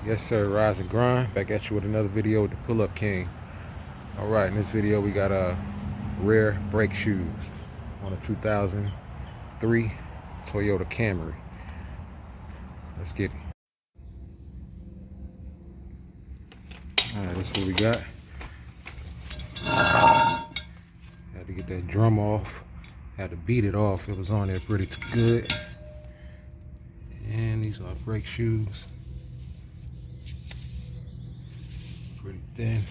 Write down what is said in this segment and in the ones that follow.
Yes sir, rise and grind. Back at you with another video with the Pull-Up King. Alright, in this video we got rare brake shoes on a 2003 Toyota Camry. Let's get it. Alright, that's what we got. Had to get that drum off. Had to beat it off. It was on there pretty good. And these are brake shoes. Pretty thin.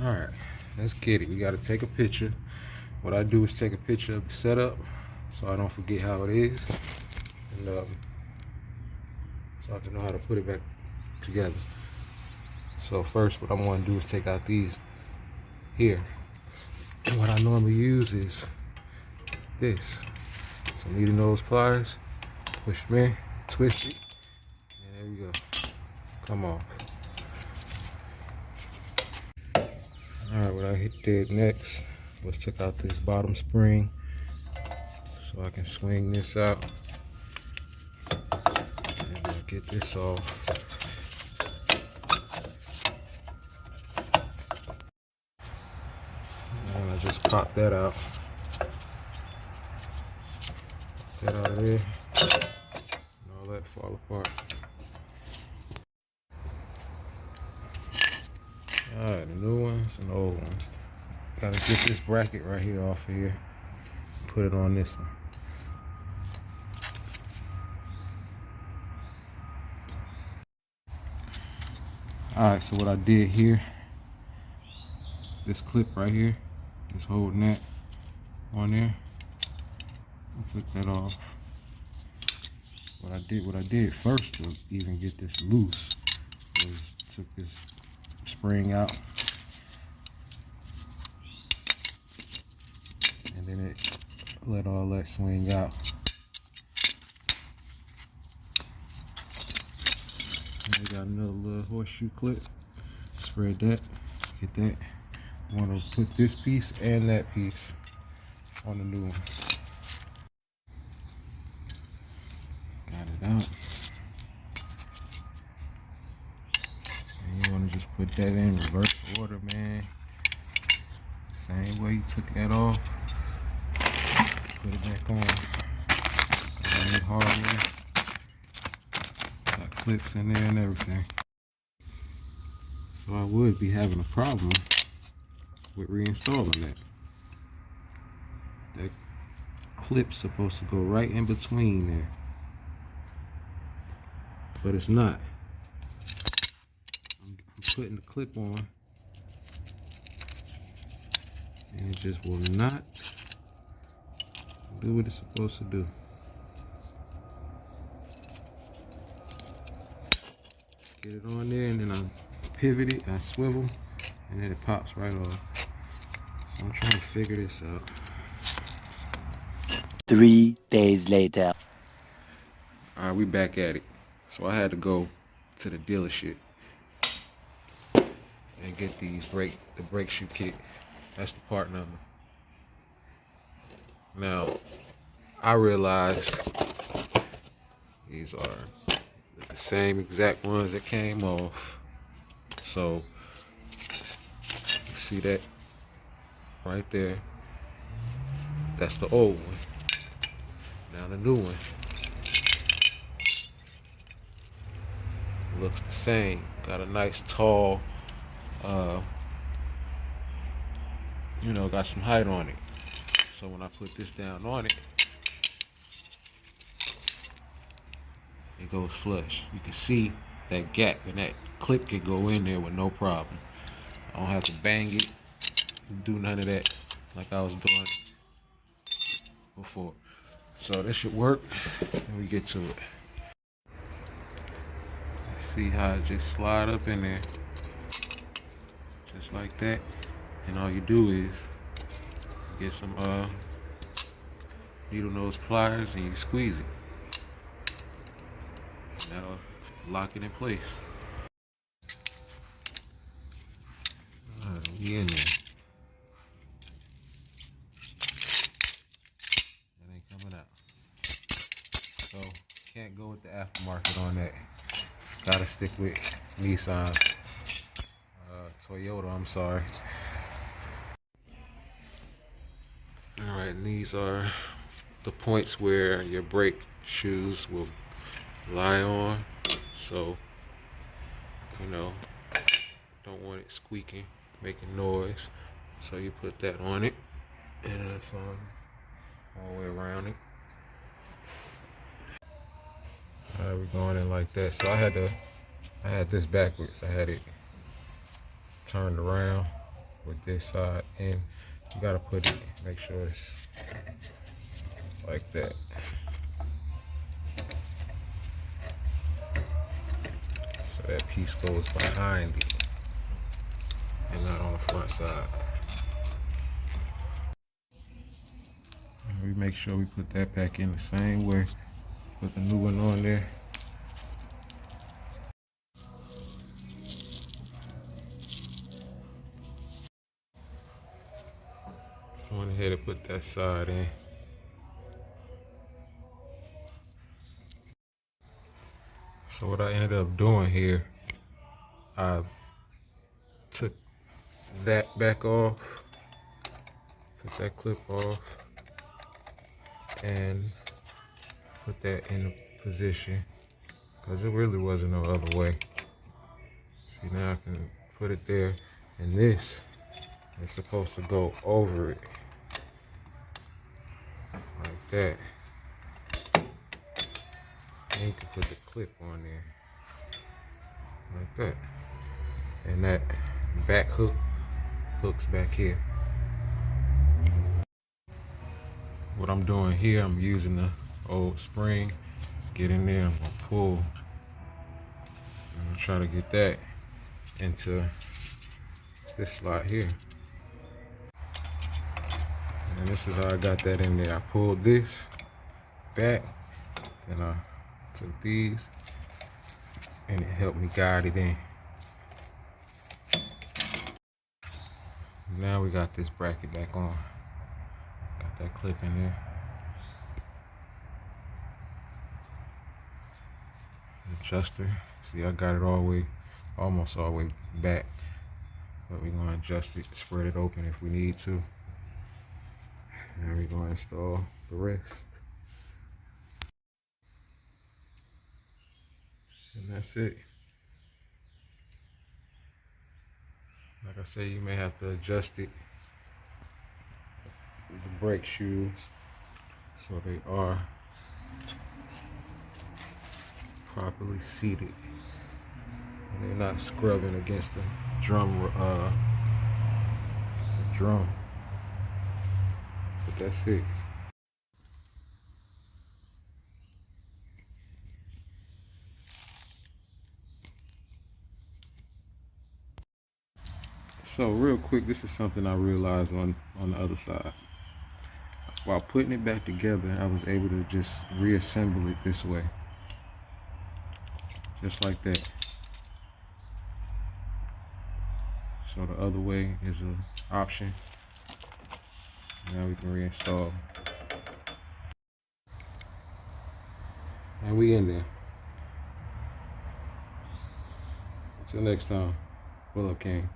Alright, let's get it. We got to take a picture. What I do is take a picture of the setup so I don't forget how it is. And so I can know how to put it back together. So first what I'm going to do is take out these here. And what I normally use is this. Some needle nose pliers. Push them in, twist it, and there we go. Come off. Alright, what I did next was took out this bottom spring so I can swing this out. And I'll get this off. And I just pop that out. Get that out of there. And all that fall apart. Alright, the new ones and the old ones. Gotta get this bracket right here off of here. Put it on this one. Alright, so what I did here, this clip right here, is holding that on there. I took that off. What I did first to even get this loose was took this spring out, and then it let all that swing out. And we got another little horseshoe clip. Spread that, get that. I want to put this piece and that piece on the new one. Got it out. You want to just put that in reverse order, man. Same way you took that off. Put it back on. Got hardware. Got clips in there and everything. So I would be having a problem with reinstalling that. That clip's supposed to go right in between there. But it's not. I'm putting the clip on and it just will not do what it's supposed to do. Get it on there and then I pivot it, I swivel, and then it pops right off. So I'm trying to figure this out. 3 days later. Alright, we back at it. So I had to go to the dealership and get these the brake shoe kit. That's the part number. Now, I realized these are the same exact ones that came off. So, you see that right there? That's the old one. Now the new one looks the same. Got a nice tall, got some height on it. So when I put this down on it, it goes flush. You can see that gap, and that clip can go in there with no problem. I don't have to bang it, do none of that like I was doing before. So this should work, and we get to it. See how it just slide up in there, just like that. And all you do is get some needle nose pliers and you squeeze it. And that'll lock it in place. Alright, we in there. That ain't coming out. So can't go with the aftermarket on that. Gotta stick with Nissan. Toyota, I'm sorry. Alright, and these are the points where your brake shoes will lie on. So, you know, don't want it squeaking, making noise. So you put that on it, and it's on all the way around it. Alright, we're going in like that. So I had this backwards. I had it turned around with this side in. You gotta put it, make sure it's like that. So that piece goes behind it and not on the front side. And we make sure we put that back in the same way. Put the new one on there. I went ahead and put that side in. So what I ended up doing here, I took that back off, took that clip off, and put that in position, because it really wasn't no other way. See, now I can put it there, and this is supposed to go over it, like that. And you can put the clip on there, like that. And that back hook hooks back here. What I'm doing here, I'm using the old spring. Get in there, I'm gonna pull. I'm gonna try to get that into this slot here. And this is how I got that in there. I pulled this back, and I took these, and it helped me guide it in. Now we got this bracket back on. Got that clip in there. Adjuster. See, I got it almost all the way back. But we're gonna adjust it, spread it open if we need to. Now we're gonna install the rest. And that's it. Like I say, you may have to adjust it, the brake shoes, so they are properly seated and they're not scrubbing against the drum. But that's it. So real quick, this is something I realized on the other side. While putting it back together, I was able to just reassemble it this way. Just like that. So the other way is an option. Now we can reinstall. And we in there. Until next time, pull up, King.